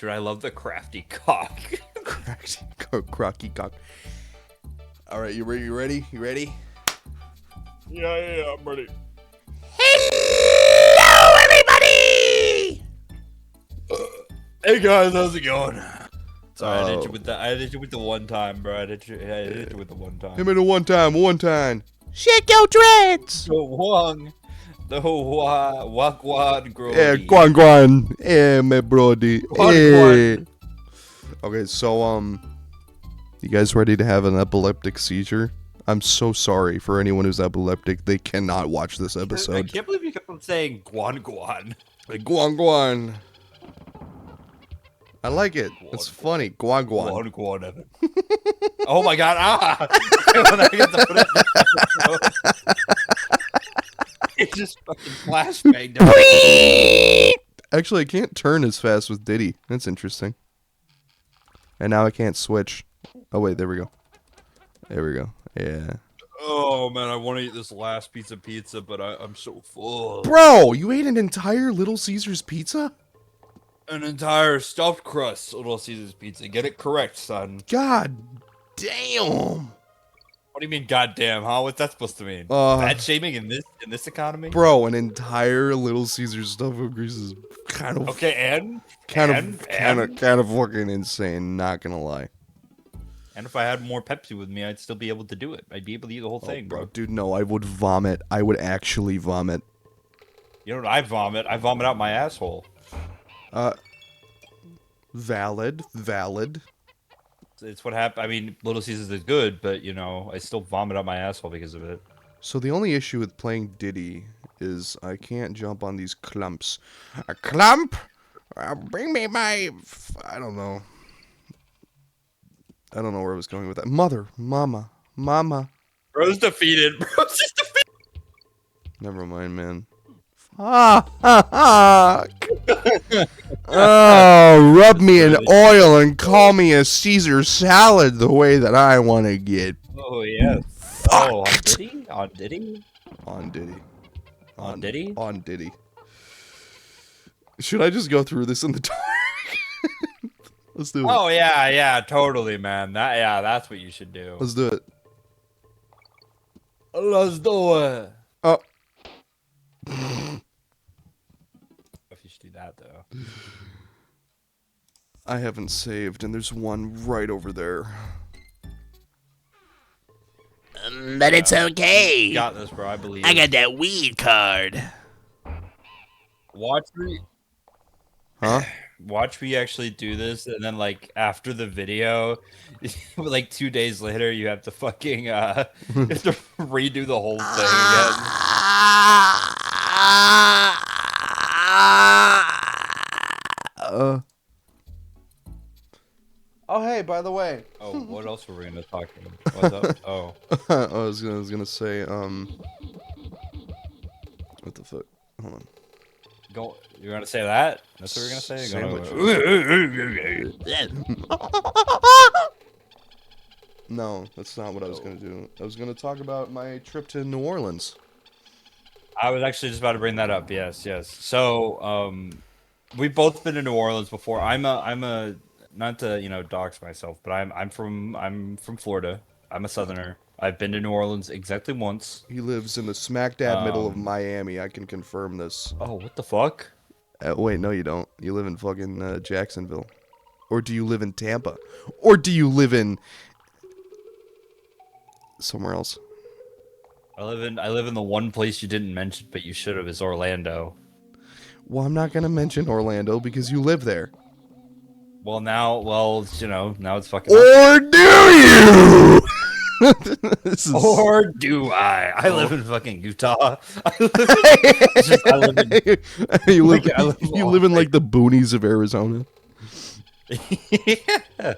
Dude, I love the crafty cock. Crocky cock. All right, you ready? You ready? You ready? Yeah, I'm ready. Hello, everybody! Hey guys, how's it going? Sorry, I did Oh. you with the one time, bro. I did you with the one time. Hit me the one time. Shake your dreads! The wagwan grody. Yeah, guan. Yeah, my brody. Guan. Okay, so, you guys ready to have an epileptic seizure? I'm so sorry for anyone who's epileptic. They cannot watch this I episode. can't believe you kept on saying guan. Like, guan. I like it. It's funny. Guan. Guan, Evan. Oh my god, When I get to put it down, it just fucking flashbanged. Actually, I can't turn as fast with Diddy. That's interesting. And now I can't switch. Oh, wait, there we go. Yeah. Oh man, I want to eat this last piece of pizza, but I'm so full. Bro, you ate an entire Little Caesars pizza? An entire stuffed crust Little Caesars pizza. Get it correct, son. God damn. What do you mean, goddamn, huh? What's that supposed to mean? Fat shaming in this economy? Bro, an entire Little Caesars stuffed with grease is kind of kind of fucking insane. Not gonna lie. And if I had more Pepsi with me, I'd still be able to do it. I'd be able to eat the whole thing, bro. Dude, no, I would vomit. I would actually vomit. You know what I vomit? I vomit out my asshole. Valid. It's what happened. I mean, Little Caesars is good, but, you know, I still vomit out my asshole because of it. So the only issue with playing Diddy is I can't jump on these clumps. A clump? Bring me my... I don't know. I don't know where I was going with that. Mama. Bro's defeated. Bro's just defeated. Never mind, man. Fuck. Oh, rub me in oil and call me a Caesar salad the way that I want to get. Oh, yeah. Fucked. Oh, on Diddy? On Diddy. Should I just go through this in the dark? Let's do it. Oh, yeah, totally, man. That's what you should do. Let's do it. Let's do it. Oh. If you should do that, though. I haven't saved, and there's one right over there. But it's okay. You got this, bro. I believe. I got that weed card. Watch me. Huh? Watch me actually do this, and then like after the video, like 2 days later, you have to fucking you have to redo the whole thing again. Oh, hey, by the way. Oh, what else were we gonna talk about? What's up? Oh, I was gonna say, what the fuck? Hold on. go. You're gonna say that? That's what you're gonna say. Sandwich. No, that's not what I was gonna do. I was gonna talk about my trip to New Orleans. I was actually just about to bring that up. Yes. So, we've both been to New Orleans before. I'm a not to dox myself, but I'm from Florida. I'm a Southerner. I've been to New Orleans exactly once. He lives in the smack dab middle of Miami. I can confirm this. Oh, what the fuck? Wait, no, you don't. You live in fucking Jacksonville, or do you live in Tampa, or do you live in somewhere else? I live in the one place you didn't mention, but you should have, is Orlando. Well, I'm not gonna mention Orlando because you live there. Well, now it's fucking. Or do you? Or do I? I live in fucking Utah. You live in like the boonies of Arizona. Yeah.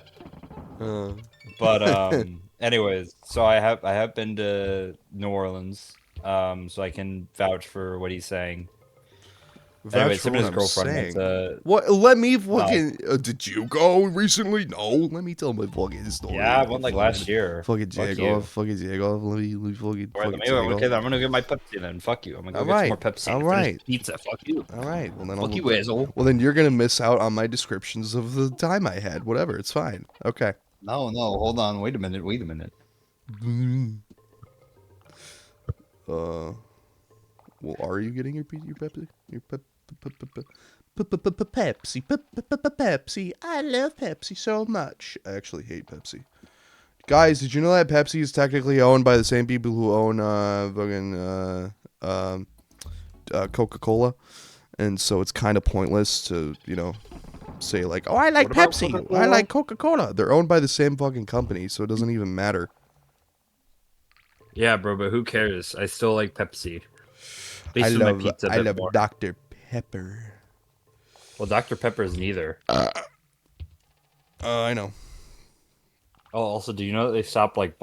But anyways, so I have been to New Orleans, so I can vouch for what he's saying. Anyway, That's him for and what his I'm girlfriend saying. went to. What? Let me fucking. Did you go recently? No. Let me tell my fucking story. Yeah, I went like last year. Fucking Fuck jag you. off. Fucking jag off. Let me fucking All right, fucking let me, jag off. okay, then I'm gonna get my Pepsi then. Fuck you. I'm gonna go All get some right. more Pepsi. All and finish right. the pizza. Fuck you. All right. Well then Fuck I'll. you, asshole. Well then you're gonna miss out on my descriptions of the time I had. Whatever. It's fine. Okay. No, hold on. Wait a minute. Well, are you getting your Pepsi? Your Pepsi. Pepsi. I love Pepsi so much. I actually hate Pepsi. Guys, did you know that Pepsi is technically owned by the same people who own Coca-Cola? And so it's kind of pointless to, say like, "Oh, I like What about Pepsi. I Coca-Cola? like Coca-Cola." They're owned by the same fucking company, so it doesn't even matter. Yeah, bro, but who cares? I still like Pepsi. Based on my pizza a I bit love more. Dr. Pepper. Well, Dr. Pepper is neither. I know. Oh, also, do you know that they stopped like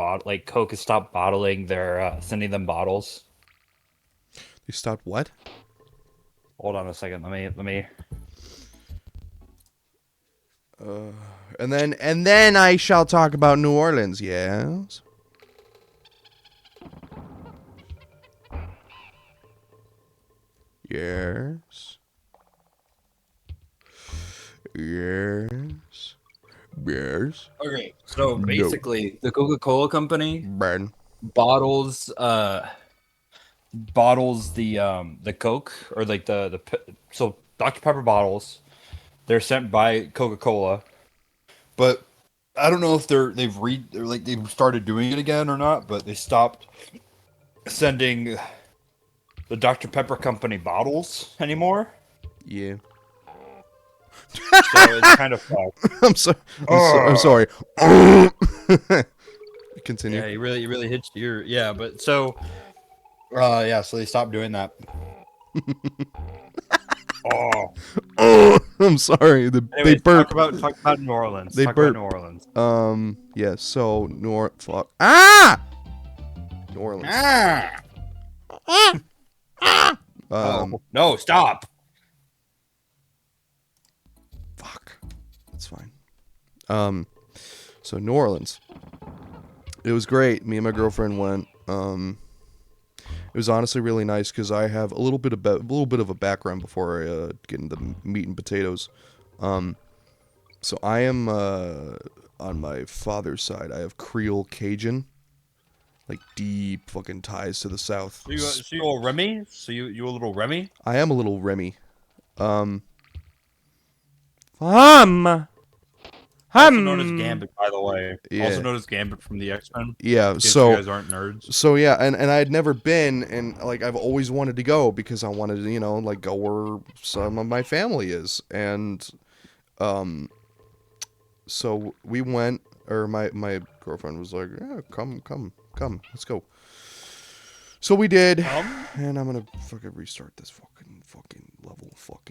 Coke has stopped bottling their sending them bottles? You stopped what? Hold on a second. Let me. And then I shall talk about New Orleans. Yes. Yes. Yes. Yes. Okay, so basically, the Coca-Cola company Ben. bottles the Coke or like so Dr. Pepper bottles. They're sent by Coca-Cola, but I don't know if they've started doing it again or not. But they stopped sending the Dr. Pepper company bottles anymore. Yeah. So it's kind of fucked. I'm sorry. I'm sorry. Continue. Yeah, you really hit your but so so they stopped doing that. Oh, Oh, I'm sorry. They anyways, burped. talk about New Orleans. They Talk burped. about New Orleans. Yeah. So fuck. Ah. New Orleans. No, stop. Fuck. That's fine. So New Orleans. It was great. Me and my girlfriend went. It was honestly really nice because I have a little bit of a background before I get into the meat and potatoes. So I am on my father's side. I have Creole Cajun, like deep fucking ties to the South. So you a little Remy? So you a little Remy? I am a little Remy. Also known as Gambit, by the way. Yeah. Also known as Gambit from the X-Men. Yeah. In case So you guys aren't nerds. So yeah, and I had never been, and like I've always wanted to go because I wanted to, like go where some of my family is, and so we went, or my girlfriend was like, yeah, come, let's go. So we did, and I'm gonna fucking restart this fucking level, fuck.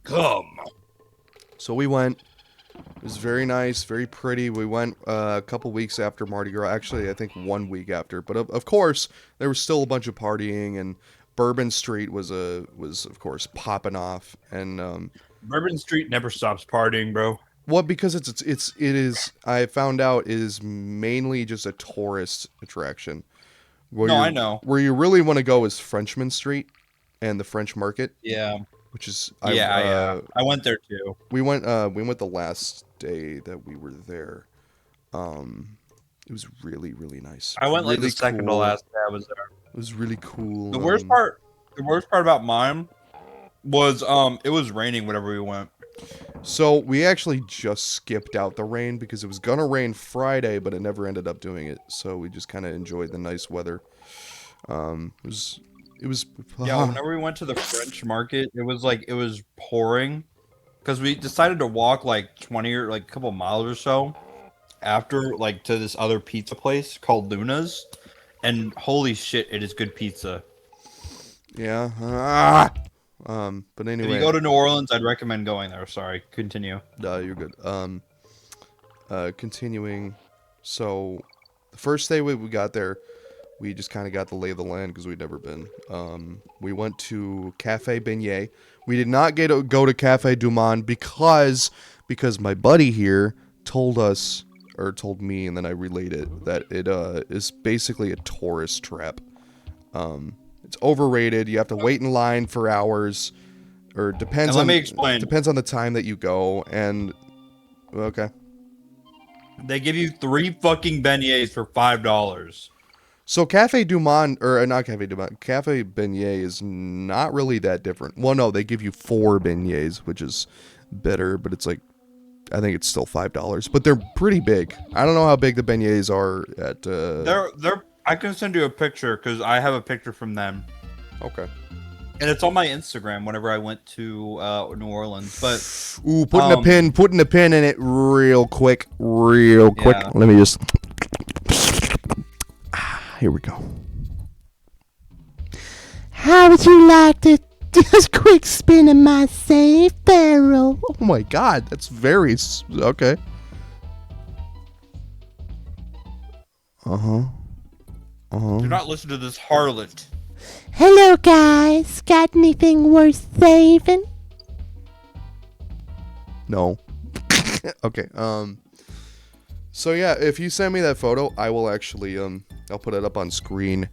Come. So we went. It was very nice, very pretty. We went a couple weeks after Mardi Gras. Actually, I think 1 week after. But of course, there was still a bunch of partying, and Bourbon Street was of course popping off. And Bourbon Street never stops partying, bro. well, because it is. I found out it is mainly just a tourist attraction. I know. Where you really want to go is Frenchman Street and the French Market. Yeah. Which is I went there too. We went the last day that we were there. It was really, really nice. I went really like the second to last day I was there. It was really cool. The worst part about mine was it was raining whenever we went. So we actually just skipped out the rain because it was gonna rain Friday, but it never ended up doing it. So we just kind of enjoyed the nice weather. It was Yeah, whenever we went to the French market, it was pouring because we decided to walk like 20 or like a couple miles or so after like to this other pizza place called Luna's, and holy shit, it is good pizza. Yeah. But anyway, If you go to New Orleans, I'd recommend going there. Sorry, continue. You're good. Continuing. So the first day we got there, We just kind of got the lay of the land because we'd never been. We went to Cafe Beignet. We did not go to Cafe Du Monde because my buddy here told us, or told me, and then I relayed it, that it is basically a tourist trap. It's overrated. You have to wait in line for hours, or depends And let on me explain. depends on the time that you go. And okay, They give you 3 fucking beignets for $5. so Cafe Du Monde, or not Cafe Du Monde, Cafe Beignet is not really that different. Well, no, they give you 4 beignets, which is better, but it's like, I think it's still $5, but they're pretty big. I don't know how big the beignets are at. They're. I can send you a picture because I have a picture from them, Okay. and it's on my Instagram. Whenever I went to New Orleans, but Ooh, putting a pin in it real quick. Yeah. Let me just. Here we go. How would you like to just quick spin in my safe barrel? Oh my God, that's very okay. do not listen to this harlot. Hello, guys. Got anything worth saving? No. Okay. So yeah, if you send me that photo, I will actually I'll put it up on screen.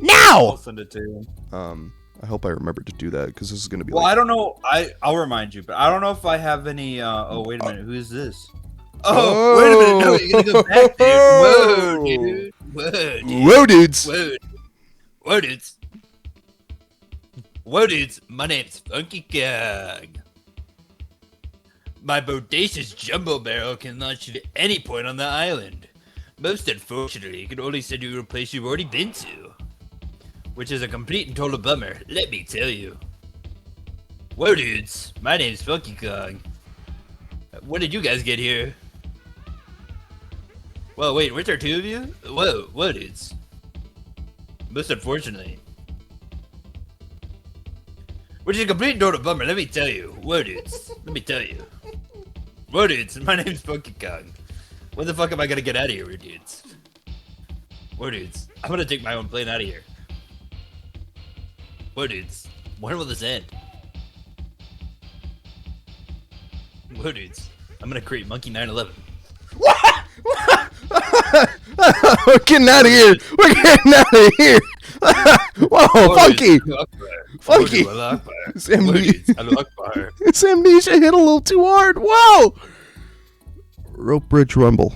I'll send it to you. I hope I remember to do that because this is gonna be. Well, like, I don't know. I'll remind you, but I don't know if I have any. Oh, wait a minute. Who is this? Oh, wait a minute. No, you're gonna go back there. Whoa, dude. Whoa, dude. Whoa, dudes. Whoa. Whoa, dudes. Whoa, dudes. My name's Funky Kong. My bodacious jumbo barrel can launch you to any point on the island. Most unfortunately, it can only send you to a place you've already been to. Which is a complete and total bummer, let me tell you. Whoa, dudes. My name's Funky Kong. When did you guys get here? Well, wait, weren't there 2 of you? Whoa, dudes. Most unfortunately. Which is a complete and total bummer, let me tell you. Whoa, dudes. Let me tell you. Whoa, dudes. My name's Funky Kong. When the fuck am I gonna get out of here, dudes? Whoa, dudes. I'm gonna take my own plane out of here. Whoa, dudes. When will this end? Whoa, dudes. I'm gonna create Monkey 911. We're getting out of here. We're getting out of here. Whoa, Funky. Funky. His amnesia hit a little too hard. Whoa. Rope Bridge Rumble.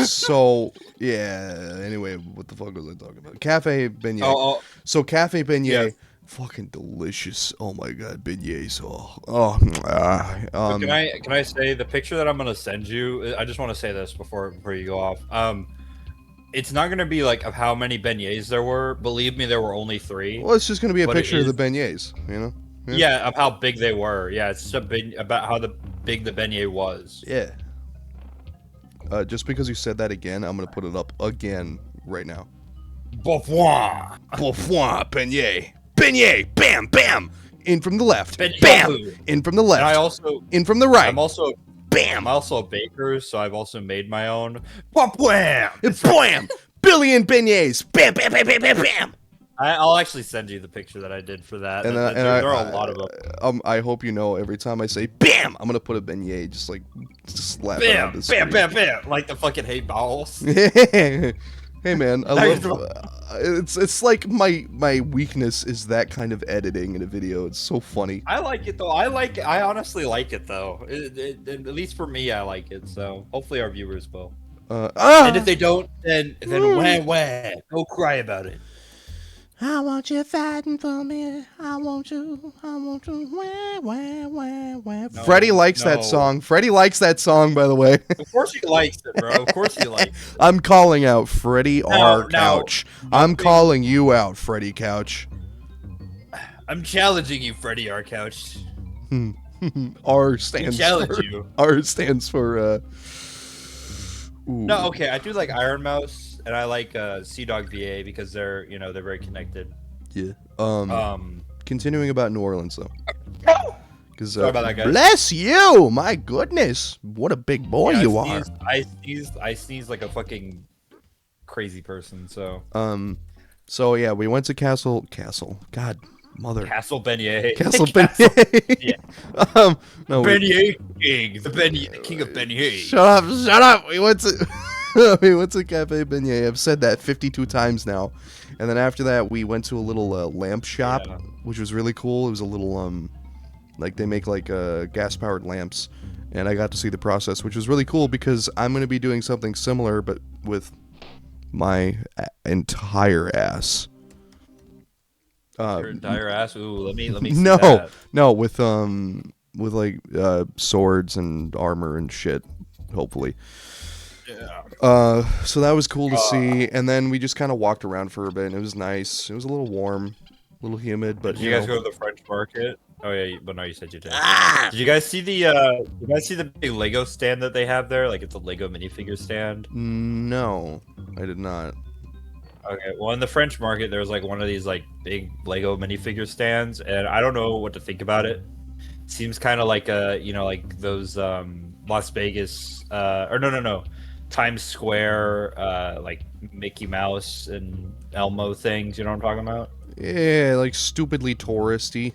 So yeah. Anyway, what the fuck was I talking about? Cafe Beignet. So Cafe Beignet, Yes. fucking delicious. Oh my God, beignets. Can I say the picture that I'm gonna send you? I just want to say this before you go off. It's not gonna be like of how many beignets there were. Believe me, there were only 3. Well, it's just gonna be a But picture it of the is- beignets. You know. Yeah, of how big they were. Yeah, it's just about how big the beignet was. Yeah. Just because you said that again, I'm gonna put it up again right now. Beauvoir. Beauvoir, beignet, beignet, bam, bam. In from the left, Beignet. bam. In from the left, And I also, in from the right, I'm also, bam, I'm also a baker, so I've also made my own. Wham! bam. Billion beignets, bam, bam, bam, bam, bam, bam. I'll actually send you the picture that I did for that. And There are a lot of them. I hope you know every time I say bam, I'm gonna put a beignet, just slap it on Bam, the bam, screen. bam, bam, like the fucking hate balls. Hey man, I love. It's like my weakness is that kind of editing in a video. It's so funny. I like it though. I honestly like it though. At least for me, I like it. So hopefully our viewers will. And if they don't, then wah, go cry about it. I want you fighting for me. I want you. Wah, wah, wah, wah. No, Freddie likes that no. song. Freddie likes that song, by the way. Of course he likes it, bro. Of course he likes it. I'm calling out Freddie R. No, Couch. no. I'm calling you out, Freddie Couch. I'm challenging you, Freddie R. Couch. R stands challenge for you. R stands for ooh. No, okay. I do like Iron Mouse, and I like Sea Dog VA because they're very connected. Yeah. Um, Continuing about New Orleans though. Cause Sorry about that, guys. bless you. My goodness, what a big boy Yeah, you are. I sneeze like a fucking crazy person. So So yeah, we went to Castle. God, mother. Castle Beignet. Castle Castle Beignet. yeah. No, Beignet King, the king of Beignet. Shut up. We went to we went to Cafe Beignet. I've said that 52 times now. And then after that, we went to a little lamp shop, Yeah. which was really cool. It was a little like they make like gas-powered lamps, and I got to see the process, which was really cool because I'm going to be doing something similar, but with my entire ass. Your entire ass. Ooh, let me see No, that. no, with like swords and armor and shit. Hopefully. Yeah. So that was cool to see, and then we just kind of walked around for a bit, and it was nice. It was a little warm, a little humid, but Did you guys go to the French market? Oh yeah, but no, you said you did. Did you guys see the big Lego stand that they have there? Like it's a Lego minifigure stand. No, I did not. Okay, well in the French market there's like one of these like big Lego minifigure stands, and I don't know what to think about it. Seems kind of like like those Las Vegas or no Times Square like Mickey Mouse and Elmo things. You know what I'm talking about? Yeah, like stupidly touristy.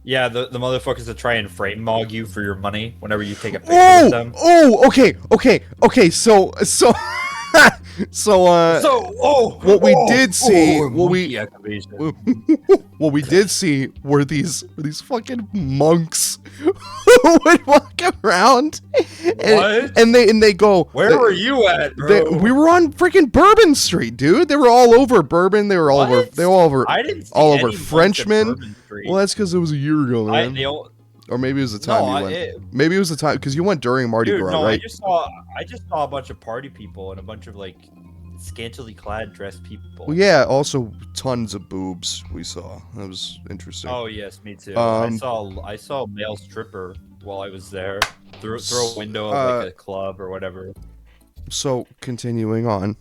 Yeah, the motherfuckers that try and frame mog you for your money whenever you take a picture with Oh, them. okay. So what we did see, what we did see were these fucking monks who would walk around, and they go. Where were you at, bro? We were on freaking Bourbon Street, dude. They were all over Bourbon. They were all over. They were all over. I didn't see all any over monks at Frenchmen. Bourbon Street. Well, that's because it was a year ago, man. Or maybe it was the time you went. Maybe it was the time because you went during Mardi Dude, Gras, no, right? I just saw a bunch of party people and a bunch of like scantily clad dressed people. Well, yeah. Also, tons of boobs we saw. That was interesting. Oh yes, me too. Um, I saw a male stripper while I was there through a window of like a club or whatever. So continuing on,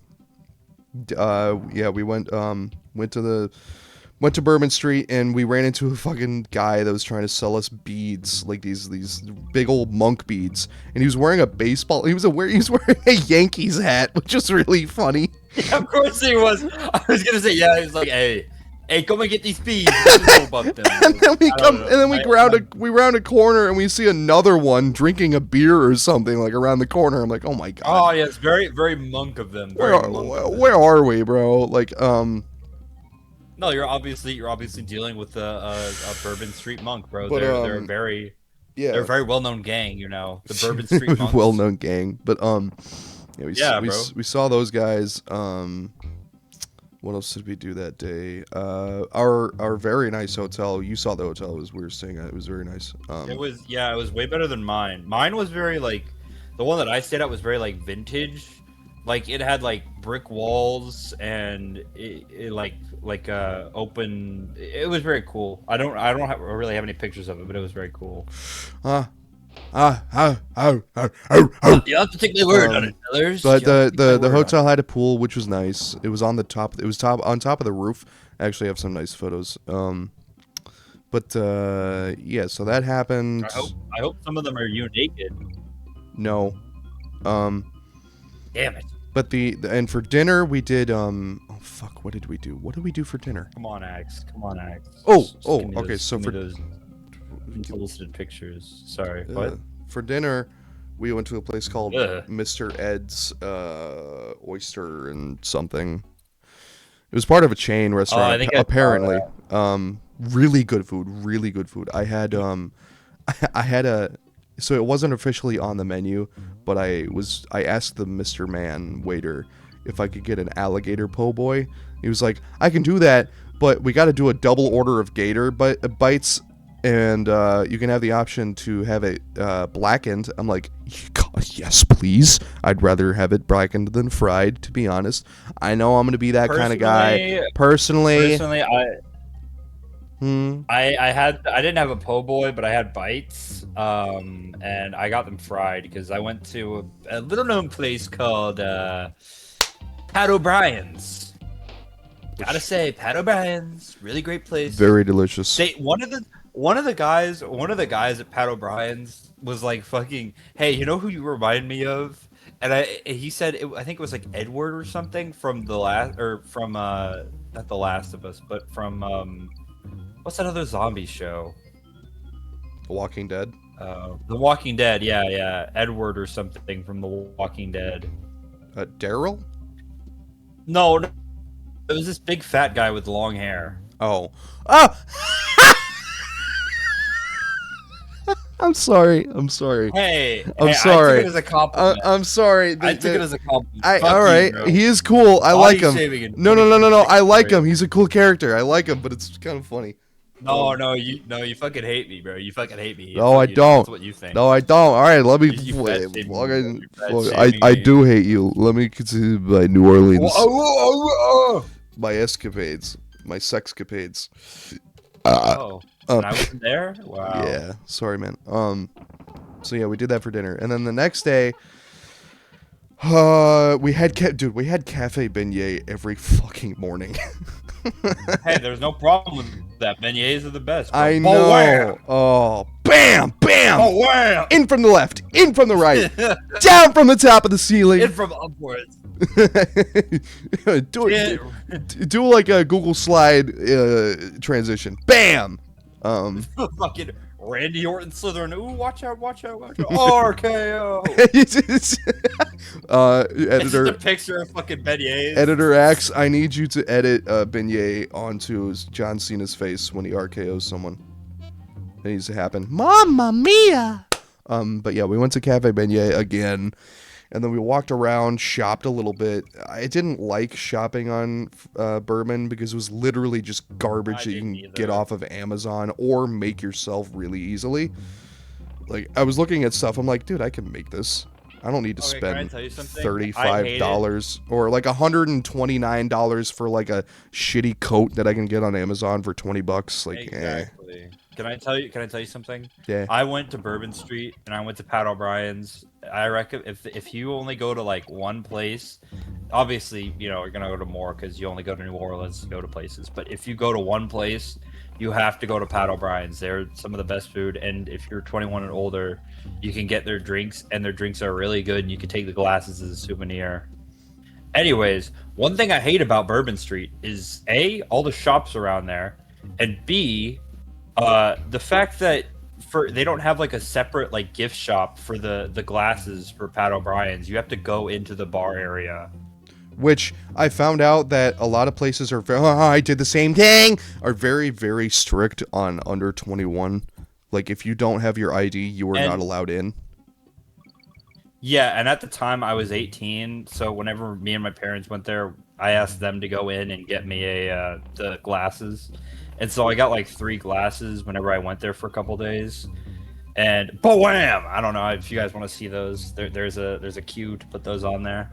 yeah, we went to Bourbon Street, and we ran into a fucking guy that was trying to sell us beads, like these big old monk beads, and he was wearing a baseball. He was wearing a Yankees hat, which was really funny. Yeah, of course he was. I was gonna say, yeah, he was like, hey, come and get these beads. What do you know about them? And then we round a corner, and we see another one drinking a beer or something like around the corner. I'm like, oh my god. Oh yeah, it's very very monk of them. Where are we, bro? Like No, you're obviously dealing with a Bourbon Street monk, bro. But, they're a very they're a very well known gang, the Bourbon Street monks. Well known gang. But bro. we saw those guys. What else did we do that day? Our very nice hotel. You saw the hotel we were staying at. It was very nice. It was way better than mine. Mine was very like the one that I stayed at was very like vintage. Like it had like brick walls and it like open. It was very cool. I don't really have any pictures of it, but it was very cool. You have to take my word on it, fellas. But the hotel had a pool, which was nice. It was on the top. It was on top of the roof. I actually have some nice photos. But yeah, so that happened. I hope some of them are you naked. No. Damn it. But and for dinner we did oh fuck, what did we do? What did we do for dinner? Come on, Axe. Okay, so for those unsolicited pictures. Sorry. What? For dinner we went to a place called Ugh. Mr. Ed's Oyster and something. It was part of a chain restaurant, I think I saw apparently. that. Really good food. I had so it wasn't officially on the menu, but I asked the Mr. Man waiter if I could get an alligator po' boy. He was like, I can do that, but we got to do a double order of gator bites, and you can have the option to have it blackened. I'm like, God, yes, please. I'd rather have it blackened than fried, to be honest. I know I'm gonna be that kind of guy. Personally, I didn't have a po' boy, but I had bites, and I got them fried because I went to a little known place called Pat O'Brien's. Gotta say, Pat O'Brien's, really great place. very delicious. One of one of the guys at Pat O'Brien's was like, "Fucking, hey, you know who you remind me of?" And he said, I think it was like Edward or something from the last, or from not The Last of Us, but from what's that other zombie show? The Walking Dead. The Walking Dead. Yeah, yeah, Edward or something from The Walking Dead. Daryl? No, no, it was this big fat guy with long hair. Oh. I'm sorry. I'm sorry. Hey, I'm hey, sorry. I took it as a compliment. I'm sorry. I took it as a compliment. All Fuck you, right. bro. He is cool. I like him. No. I like Great. him. He's a cool character. I like him, but it's kind of funny. No, you fucking hate me, bro. You fucking hate me. No, I don't. That's what you think. No, I don't. All right, let me. You fat shaming me, bro. You fat I shaming do hate you. Let me consider my New Orleans, Oh, my escapades, my sexcapades. and I wasn't there. Wow. Yeah, sorry, man. So yeah, we did that for dinner, and then the next day, we had cafe beignet every fucking morning. Hey, there's no problem with that. Beignets are the best. Bro. I know. Oh, bam, bam. Oh, wow. In from the left, in from the right, down from the top of the ceiling. In from upwards. do like a Google slide transition. Bam. Fucking Randy Orton Slytherin. Ooh, watch out, watch out, watch out. RKO. Editor. It's just a picture of fucking beignets. Editor X, I need you to edit beignet onto John Cena's face when he RKOs someone. It needs to happen. Mamma mia! But yeah, we went to Cafe Beignet again, and then we walked around, shopped a little bit. I didn't like shopping on Bourbon because it was literally just garbage that you can get off of Amazon or make yourself really easily. Like, I was looking at stuff, I'm like, dude, I can make this. I don't need to spend $35 or like $129 for like a shitty coat that I can get on Amazon for $20. Like, exactly. Can I tell you something? Yeah. I went to Bourbon Street and I went to Pat O'Brien's. I reckon if you only go to like one place, obviously you're gonna go to more because you only go to New Orleans to go to places. But if you go to one place, you have to go to Pat O'Brien's. They're some of the best food, and if you're 21 and older, you can get their drinks, and their drinks are really good. And you can take the glasses as a souvenir. Anyways, one thing I hate about Bourbon Street is A, all the shops around there, and B, the fact that they don't have like a separate like gift shop for the glasses for Pat O'Brien's. You have to go into the bar area. Which I found out that a lot of places are I did the same thing, are very, very strict on under 21. Like, if you don't have your ID, you are not allowed in. Yeah, and at the time I was 18, so whenever me and my parents went there, I asked them to go in and get me the glasses. And so I got like 3 glasses whenever I went there for a couple days. And wham! I don't know if you guys want to see those. There's a queue to put those on there.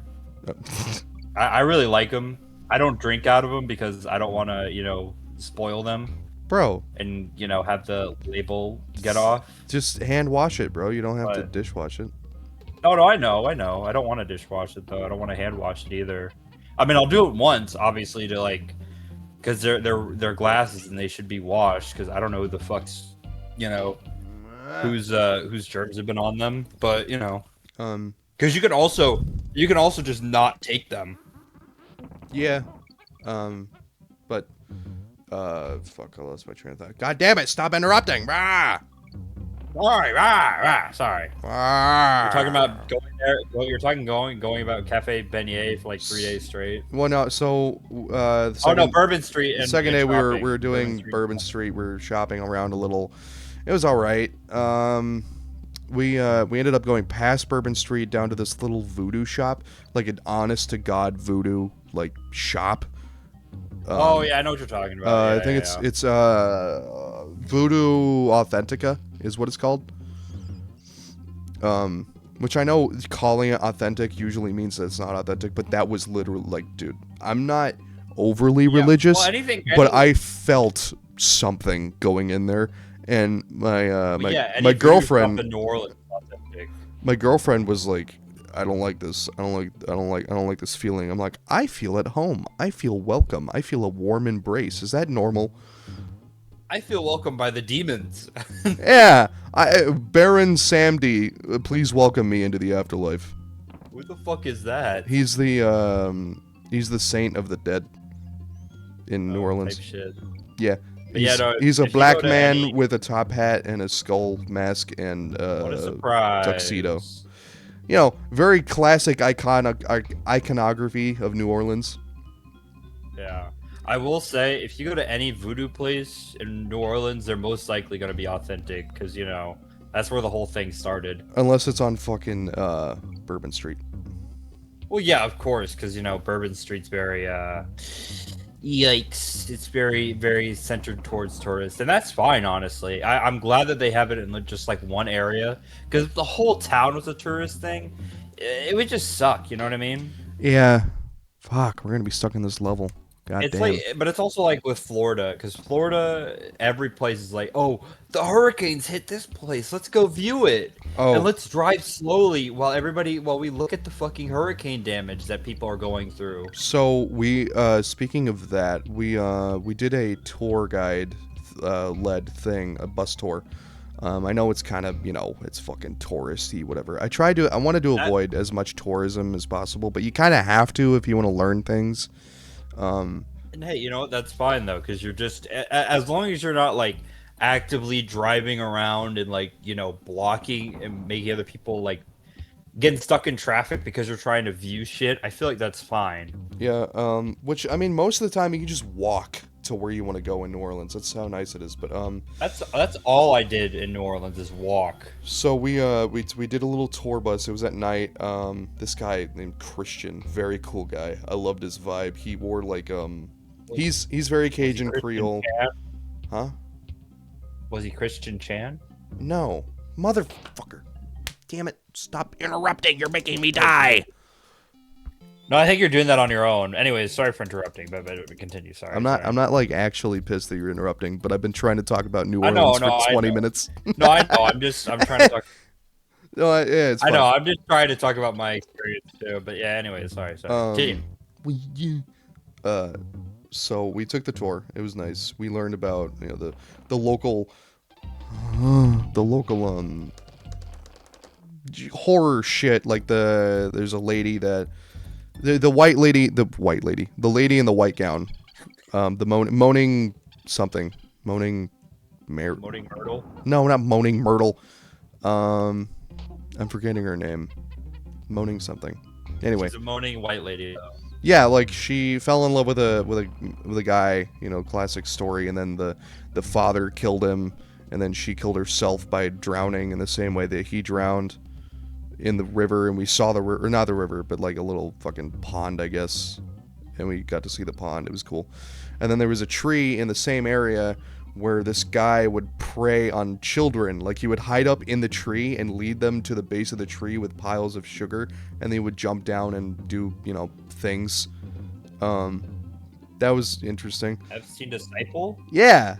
I really like them. I don't drink out of them because I don't want to, spoil them. Bro. And, have the label get off. Just hand wash it, bro. You don't have to dishwash it. No, I know. I don't want to dishwash it, though. I don't want to hand wash it either. I mean, I'll do it once, obviously, to like, because they're glasses and they should be washed. Because I don't know who the fuck's, whose germs have been on them. But because you can also just not take them. Yeah. But fuck, I lost my train of thought. God damn it! Stop interrupting. Rah! Sorry. You're talking about going there. You're talking going about Cafe Beignet for like 3 days straight. Well, no. So Bourbon Street. The second day we were doing Bourbon Street. We were shopping around a little. It was all right. We ended up going past Bourbon Street down to this little voodoo shop, like an honest to God voodoo like shop. Oh yeah, I know what you're talking about. I think it's Voodoo Authentica is what it's called. Which I know calling it authentic usually means that it's not authentic, but that was literally like, dude, I'm not overly religious, but I felt something going in there, and my girlfriend, my girlfriend was like, I don't like this. I don't like this feeling. I'm like, I feel at home. I feel welcome. I feel a warm embrace. Is that normal? I feel welcomed by the demons. Yeah, Baron Samdi, please welcome me into the afterlife. Who the fuck is that? He's the saint of the dead in New Oh, type Orleans. shit. Yeah, But yeah, no, he's a if you black go to man with a top hat and a skull mask and what a surprise. tuxedo. You know, very classic iconography of New Orleans. Yeah. I will say, if you go to any voodoo place in New Orleans, they're most likely going to be authentic because, you know, that's where the whole thing started. Unless it's on fucking Bourbon Street. Well, yeah, of course, because, you know, Bourbon Street's very, yikes. It's very, very centered towards tourists. And that's fine, honestly. I'm glad that they have it in just, like, one area. Because if the whole town was a tourist thing, it would just suck, you know what I mean? Yeah. Fuck, we're gonna be stuck in this level. God It's damn. like, but it's also like with Florida, because Florida, every place is like, oh, the hurricanes hit this place. Let's go view it, Oh. and let's drive slowly while we look at the fucking hurricane damage that people are going through. So we speaking of that, we did a tour guide led thing, a bus tour. I know it's kind of, you know, it's fucking touristy, whatever. I wanted to avoid as much tourism as possible, but you kind of have to if you want to learn things. And hey, you know what? That's fine though, because you're just as long as you're not like actively driving around and like, you know, blocking and making other people like getting stuck in traffic because you're trying to view shit. I feel like that's fine. Yeah, which I mean, most of the time you can just walk to where you want to go in New Orleans. That's how nice it is. But That's all I did in New Orleans is walk. so we did a little tour bus. It was at night. This guy named Christian, very cool guy. I loved his vibe. He wore like he's very Cajun Christian Creole. Chan? Huh? Was he Christian Chan? No, motherfucker. Damn it! Stop interrupting. You're making me die. No, I think you're doing that on your own. Anyways, sorry for interrupting, but continue. Sorry. I'm not. sorry. I'm not like actually pissed that you're interrupting, but I've been trying to talk about New I know, Orleans no, for I 20 know. minutes. No, I know. I'm trying to talk. No, yeah, it's I fine. know. I'm just trying to talk about my experience too. But yeah. Anyways, sorry. Team. So we took the tour. It was nice. We learned about, you know, the local horror shit. Like there's a lady that the lady in the white gown, the moaning something, moaning Moaning Myrtle. no, not moaning Myrtle. I'm forgetting her name. Moaning something. Anyway. She's a moaning white lady. Yeah, like she fell in love with a guy, you know, classic story, and then the father killed him, and then she killed herself by drowning in the same way that he drowned in the river, and we saw the river, or not the river, but like a little fucking pond, I guess, and we got to see the pond. It was cool. And then there was a tree in the same area where this guy would prey on children. Like he would hide up in the tree and lead them to the base of the tree with piles of sugar, and they would jump down and do, you know, things. That was interesting. I've seen Disciple. Yeah,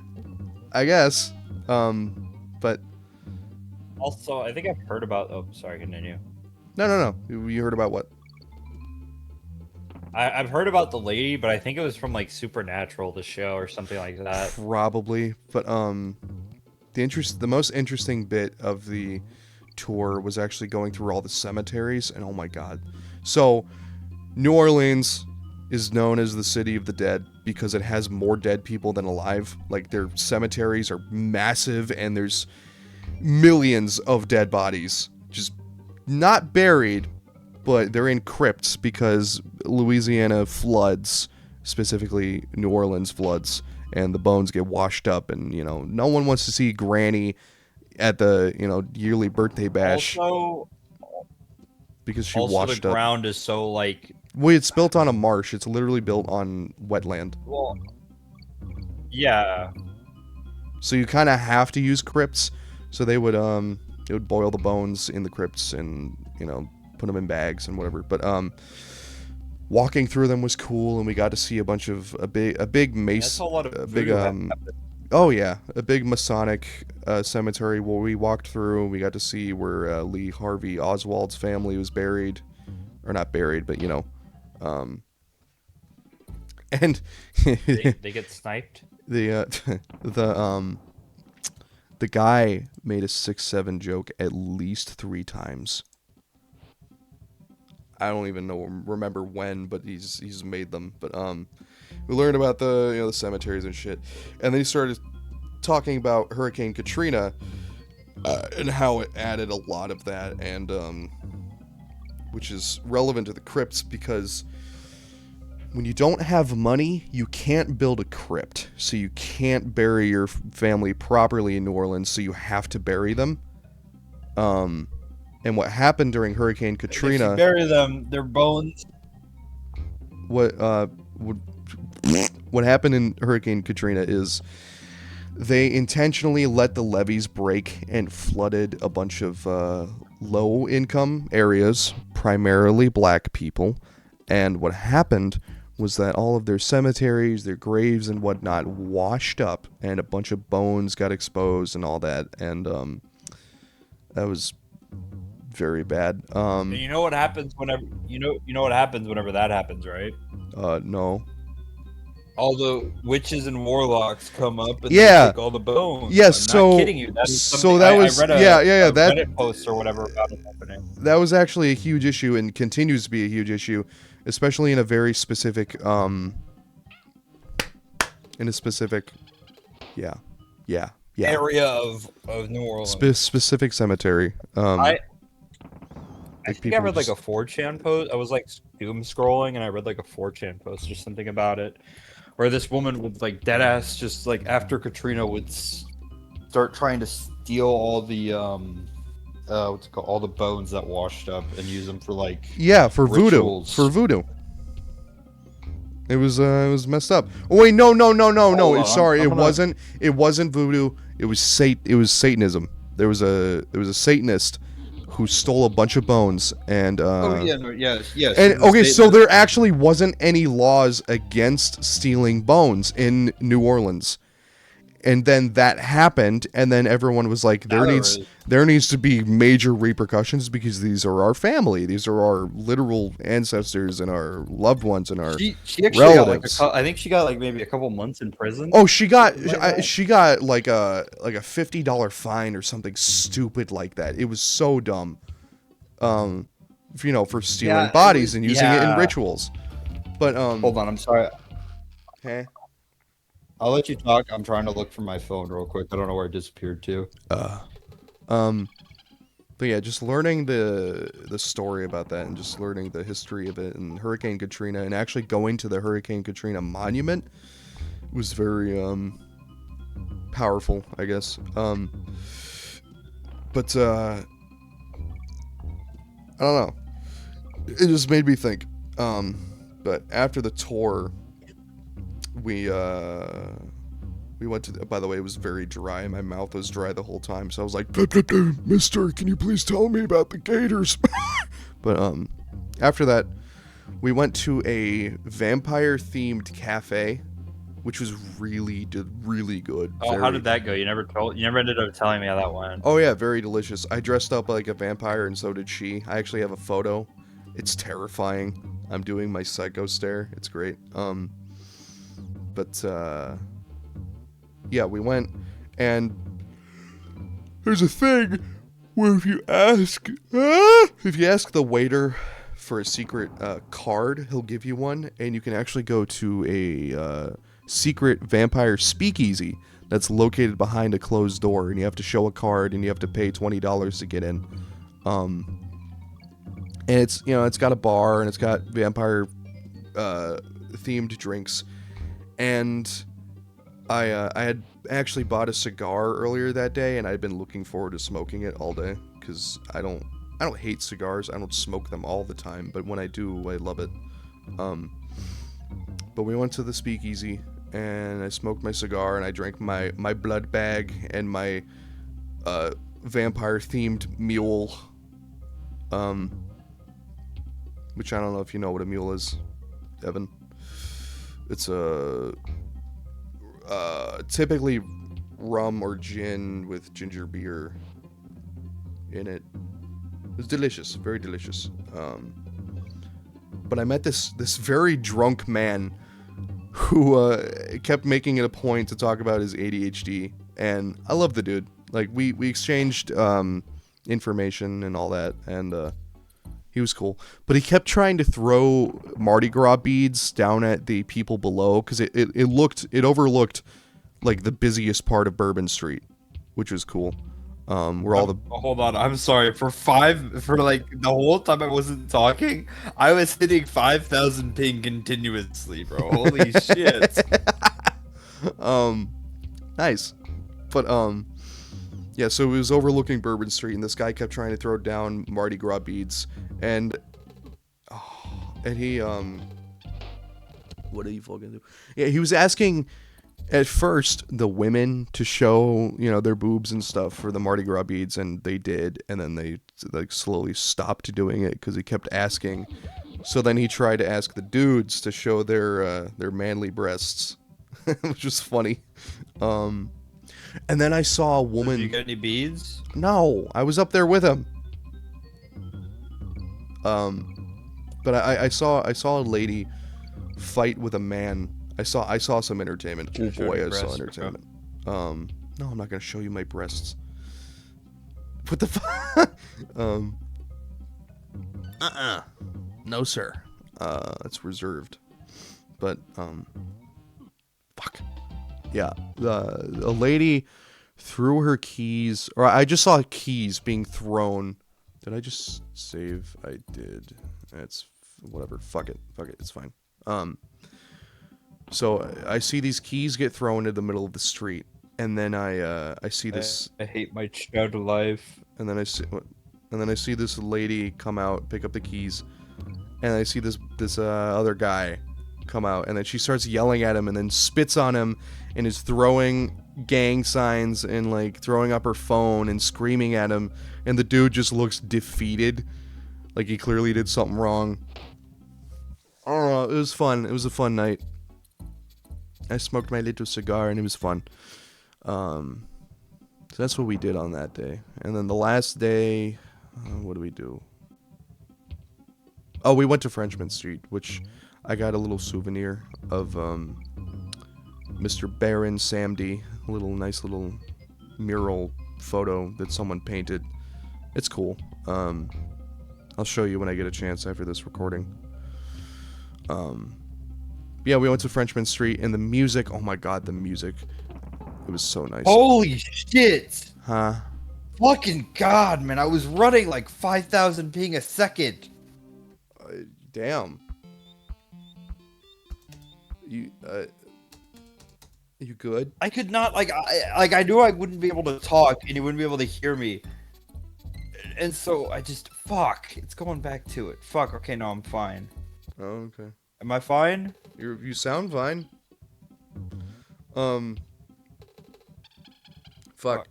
I guess. But Also, I think I've heard about. Oh, sorry. Continue. no. You heard about what? I've heard about the lady, but I think it was from like Supernatural, the show, or something like that. Probably, but the most interesting bit of the tour was actually going through all the cemeteries, and oh my god. So, New Orleans is known as the city of the dead because it has more dead people than alive. Like their cemeteries are massive, and there's millions of dead bodies just not buried, but they're in crypts because Louisiana floods, specifically New Orleans floods, and the bones get washed up, and, you know, no one wants to see Granny at the, you know, yearly birthday bash because she washed the up. ground is so like. Well, it's built on a marsh. It's literally built on wetland. Well, yeah. So you kind of have to use crypts. So they would boil the bones in the crypts and, you know, put them in bags and whatever. But walking through them was cool, and we got to see a bunch of a big mace, That's a lot of a big voodoo oh yeah, a big Masonic cemetery where we walked through. We got to see where Lee Harvey Oswald's family was buried, or not buried, but, you know, and they get sniped. the the guy made a 6-7 joke at least 3 times. I don't even remember when, but he's made them. But we learned about the cemeteries and shit, and then he started talking about Hurricane Katrina and how it added a lot of that, and which is relevant to the crypts because when you don't have money, you can't build a crypt, so you can't bury your family properly in New Orleans, so you have to bury them. And what happened during Hurricane Katrina? If you bury them, their bones. What happened in Hurricane Katrina is they intentionally let the levees break and flooded a bunch of low-income areas, primarily black people. And what happened was that all of their cemeteries, their graves and whatnot washed up, and a bunch of bones got exposed and all that. And that was very bad. And you know what happens whenever what happens whenever that happens, right? No. All the witches and warlocks come up and Yeah. they take all the bones. Yes, I'm so not kidding you. That is so that was I read a that Reddit post or whatever about it happening. That was actually a huge issue and continues to be a huge issue, especially in a very specific Area of New Orleans. Specific cemetery. I think I read like a 4chan post. I was like doom scrolling and I read like a 4chan post or something about it, where this woman would like deadass just like after Katrina would start trying to steal all the what's it called, all the bones that washed up and use them for like for rituals. voodoo. It was messed up. Oh wait, no. Sorry, it wasn't voodoo. It was Satanism. There was a Satanist who stole a bunch of bones and yes. And okay, so there actually wasn't any laws against stealing bones in New Orleans. And then that happened, and then everyone was like, there needs to be major repercussions because these are our family. These are our literal ancestors and our loved ones and our she actually relatives. Got I think she got like maybe a couple months in prison. Oh, she got like a $50 fine or something stupid like that. It was so dumb. For stealing bodies and using it in rituals. But hold on, I'm sorry. Okay. I'll let you talk. I'm trying to look for my phone real quick. I don't know where it disappeared to. But yeah, just learning the story about that and just learning the history of it and Hurricane Katrina and actually going to the Hurricane Katrina monument was very powerful, I guess. But I don't know. It just made me think. But after the tour, we went to. By the way, it was very dry. My mouth was dry the whole time, so I was like, "Mister, can you please tell me about the gators?" But after that, we went to a vampire-themed cafe, which was really good. Oh, how did that go? You never ended up telling me how that went. Oh yeah, very delicious. I dressed up like a vampire, and so did she. I actually have a photo. It's terrifying. I'm doing my psycho stare. It's great. But yeah, we went, and there's a thing where if you ask the waiter for a secret card, he'll give you one, and you can actually go to a secret vampire speakeasy that's located behind a closed door, and you have to show a card, and you have to pay $20 to get in. And it's it's got a bar, and it's got vampire themed drinks. And I had actually bought a cigar earlier that day, and I'd been looking forward to smoking it all day because I don't hate cigars. I don't smoke them all the time, but when I do, I love it. But we went to the speakeasy, and I smoked my cigar, and I drank my blood bag and my vampire themed mule. Which I don't know if you know what a mule is, Evan. It's a typically rum or gin with ginger beer in it. It's delicious, very delicious. But I met this very drunk man who kept making it a point to talk about his ADHD, and I love the dude. Like we exchanged information and all that, and he was cool. But he kept trying to throw Mardi Gras beads down at the people below because it overlooked like the busiest part of Bourbon Street, which was cool. Where all the Hold on, I'm sorry. For like the whole time I wasn't talking, I was hitting 5,000 ping continuously, bro. Holy shit. nice, but yeah. So it was overlooking Bourbon Street, and this guy kept trying to throw down Mardi Gras beads, and he what did he fucking do? Yeah, he was asking at first the women to show, you know, their boobs and stuff for the Mardi Gras beads, and they did, and then they like slowly stopped doing it because he kept asking. So then he tried to ask the dudes to show their manly breasts, which was funny. And then I saw a woman. Did you get any beads? No, I was up there with him. But I saw a lady fight with a man. I saw some entertainment. Oh boy, I saw entertainment. No, I'm not gonna show you my breasts. What the fuck? No, sir. It's reserved. But fuck. Yeah, a lady threw her keys, or I just saw keys being thrown. Did I just save? I did. It's whatever. Fuck it. It's fine. So I see these keys get thrown into the middle of the street, and then I see this. I hate my child life. And then I see this lady come out, pick up the keys, and I see this other guy come out, and then she starts yelling at him, and then spits on him, and is throwing gang signs and like throwing up her phone and screaming at him, and the dude just looks defeated, like he clearly did something wrong. I don't know. It was fun. It was a fun night. I smoked my little cigar and it was fun. So that's what we did on that day. And then the last day, what do we do? Oh, we went to Frenchman Street, which I got a little souvenir of Mr. Baron Samdi, a nice little mural photo that someone painted. It's cool. I'll show you when I get a chance after this recording. Yeah, we went to Frenchman Street, and the music, oh my god, the music. It was so nice. Holy shit! Huh? Fucking god, man. I was running like 5,000 ping a second. Damn. You good? I could not, I knew I wouldn't be able to talk, and you wouldn't be able to hear me. And so I just, fuck, it's going back to it. Fuck, okay, no, I'm fine. Oh, okay. Am I fine? You sound fine. Fuck.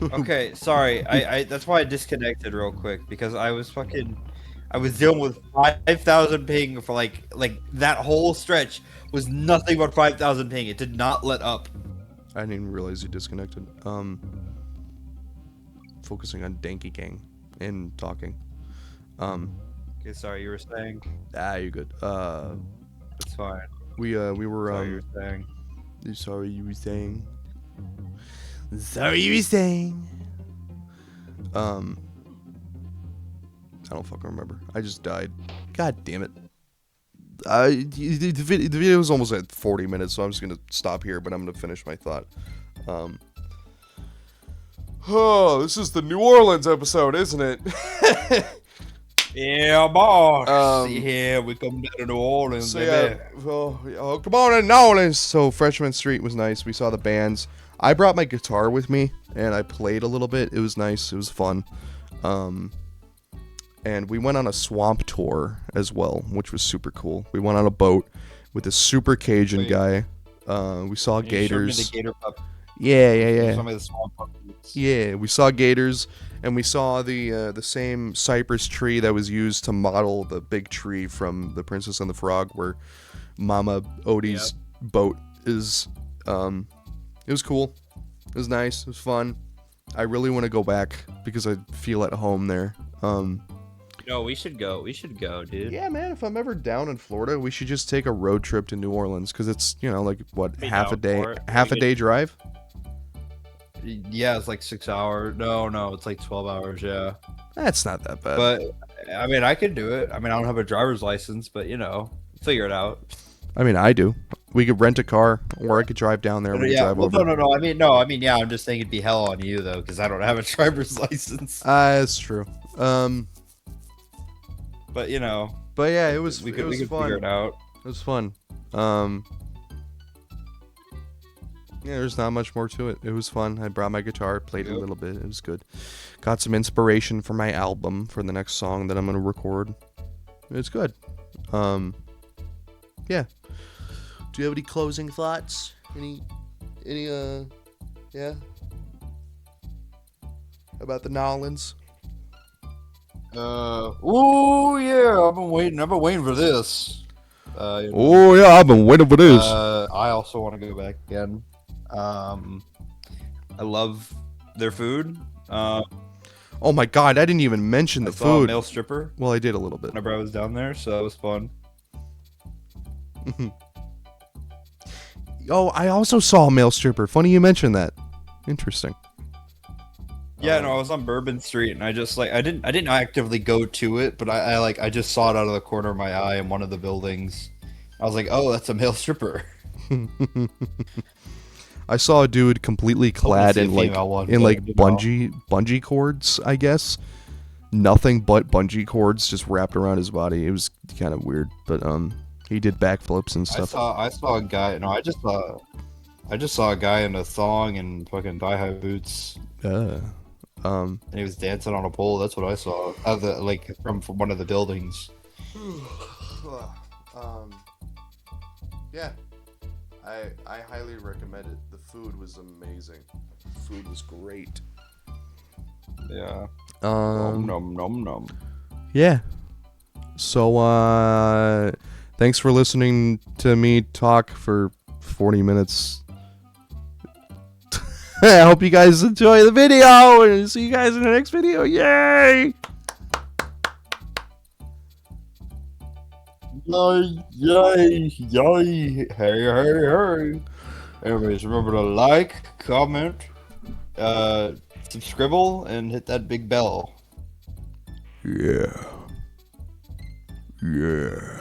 Okay, sorry. I that's why I disconnected real quick, because I was dealing with 5,000 ping for like that whole stretch was nothing but 5,000 ping. It did not let up. I didn't even realize you disconnected. Focusing on Danky Gang and talking. Okay, sorry, you were saying? You're good. It's fine. We were Sorry, you were saying. Sorry you were saying. Sorry you were saying. I don't fucking remember. I just died. God damn it. The video is almost at 40 minutes, so I'm just gonna stop here, but I'm gonna finish my thought. Oh, this is the New Orleans episode, isn't it? Yeah, boss. Yeah, we come down to New Orleans, So baby. yeah, come on in New Orleans. So Freshman Street was nice. We saw the bands. I brought my guitar with me and I played a little bit. It was nice. It was fun. And we went on a swamp tour as well, which was super cool. We went on a boat with a super Cajun guy. We saw You showed me gators. the gator pup. Yeah. Some of the swamp puppies. Yeah, we saw gators, and we saw the same cypress tree that was used to model the big tree from The Princess and the Frog, where Mama Odie's boat is. It was cool. It was nice. It was fun. I really want to go back because I feel at home there. No, we should go. We should go, dude. Yeah, man. If I'm ever down in Florida, we should just take a road trip to New Orleans because it's like what Be half a down day, for it. half a We day drive. Yeah, it's like 6 hours. No, it's like 12 hours. Yeah, That's not that bad. but I mean, I could do it. I mean, I don't have a driver's license, but figure it out. I mean, I do. We could rent a car, or I could drive down there and we could Yeah, drive well, over. no. I mean, yeah. I'm just saying it'd be hell on you though, because I don't have a driver's license. That's true. But But yeah, it was we it could was fun. figure it out. It was fun. Yeah, there's not much more to it. It was fun. I brought my guitar, played a little bit. It was good. Got some inspiration for my album for the next song that I'm gonna record. It's good. Yeah. Do you have any closing thoughts? Any yeah? About the Nolans? Oh yeah, I've been waiting for this. Oh yeah, I've been waiting for this. I also want to go back again. I love their food. Oh my god, I didn't even mention the I saw a food. male stripper Well, I did a little bit. whenever I was down there, so that was fun. Oh, I also saw a male stripper. Funny you mentioned that. Interesting. Yeah, no, I was on Bourbon Street, and I just I didn't actively go to it, but I just saw it out of the corner of my eye in one of the buildings. I was like, oh, that's a male stripper. I saw a dude completely clad see a in like female one, in but, like bungee cords, I guess. Nothing but bungee cords just wrapped around his body. It was kind of weird, but he did backflips and stuff. I saw a guy. No, I just saw a guy in a thong and fucking thigh-high boots, and he was dancing on a pole. That's what I saw. From one of the buildings. Yeah, I highly recommend it. The food was amazing. The food was great. Yeah. Nom nom nom. Yeah. So thanks for listening to me talk for 40 minutes. I hope you guys enjoy the video and see you guys in the next video. Yay! Yay! Hey! Anyways, remember to like, comment, subscribe, and hit that big bell. Yeah. Yeah.